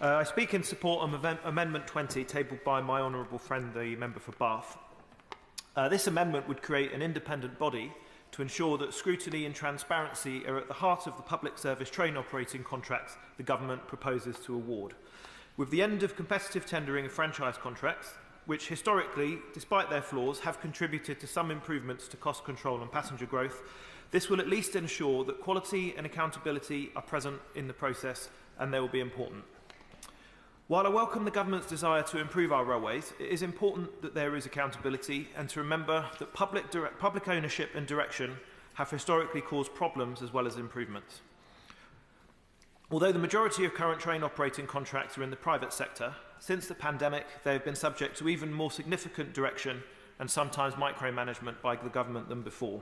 I speak in support of Amendment 20, tabled by my honourable friend, the member for Bath. This amendment would create an independent body to ensure that scrutiny and transparency are at the heart of the public service train operating contracts the government proposes to award. With the end of competitive tendering of franchise contracts, which historically, despite their flaws, have contributed to some improvements to cost control and passenger growth, this will at least ensure that quality and accountability are present in the process, and they will be important. While I welcome the government's desire to improve our railways, it is important that there is accountability and to remember that public ownership and direction have historically caused problems as well as improvements. Although the majority of current train operating contracts are in the private sector, since the pandemic they have been subject to even more significant direction and sometimes micromanagement by the government than before.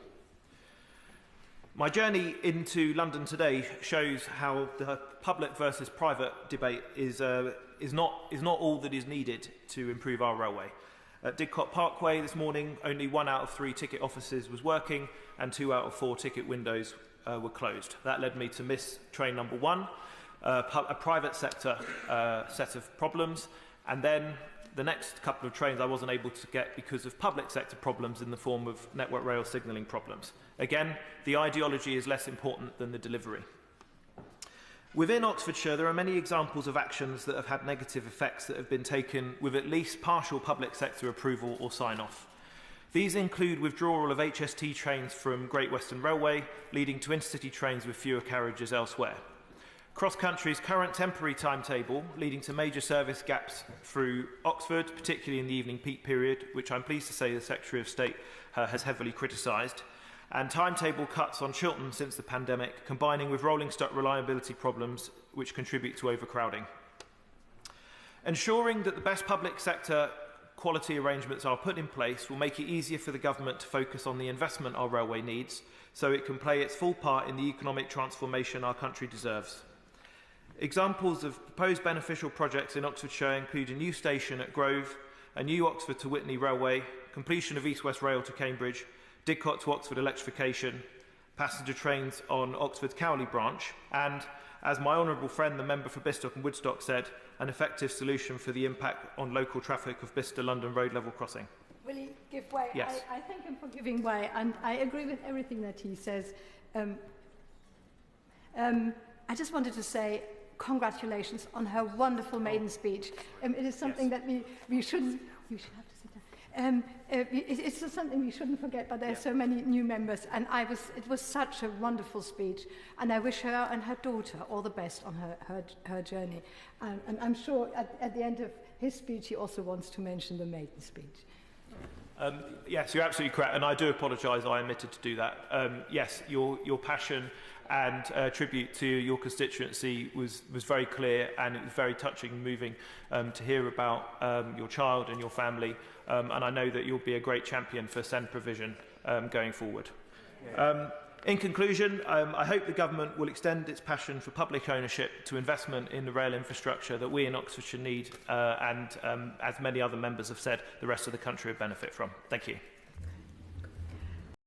My journey into London today shows how the public versus private debate is not all that is needed to improve our railway. At Didcot Parkway this morning, only 1 out of 3 ticket offices was working and 2 out of 4 ticket windows were closed. That led me to miss train number 1, a private sector set of problems, and then the next couple of trains I wasn't able to get because of public sector problems in the form of Network Rail signalling problems. Again, the ideology is less important than the delivery. Within Oxfordshire, there are many examples of actions that have had negative effects that have been taken with at least partial public sector approval or sign-off. These include withdrawal of HST trains from Great Western Railway, leading to intercity trains with fewer carriages elsewhere. Cross Country's current temporary timetable, leading to major service gaps through Oxford, particularly in the evening peak period, which I'm pleased to say the Secretary of State has heavily criticised, and timetable cuts on Chiltern since the pandemic, combining with rolling stock reliability problems which contribute to overcrowding. Ensuring that the best public sector quality arrangements are put in place will make it easier for the government to focus on the investment our railway needs, so it can play its full part in the economic transformation our country deserves. Examples of proposed beneficial projects in Oxfordshire include a new station at Grove, a new Oxford to Witney railway, completion of East West Rail to Cambridge, Didcot to Oxford electrification, passenger trains on Oxford Cowley branch, and, as my honourable friend, the member for Bistock and Woodstock said, an effective solution for the impact on local traffic of Bicester-London road level crossing. Will he give way? Yes. I thank him for giving way, and I agree with everything that he says. I just wanted to say congratulations on her wonderful maiden speech. It is something that we shouldn't... You should have to sit down. It's just something we shouldn't forget, but there are so many new members, and it was such a wonderful speech, and I wish her and her daughter all the best on her journey. And I'm sure at the end of his speech he also wants to mention the maiden speech. Yes, you're absolutely correct, and I do apologise I omitted to do that. Yes, your passion and tribute to your constituency was very clear, and it was very touching and moving to hear about your child and your family, and I know that you'll be a great champion for SEND provision going forward. In conclusion, I hope the government will extend its passion for public ownership to investment in the rail infrastructure that we in Oxfordshire need, and as many other members have said, the rest of the country will benefit from. Thank you.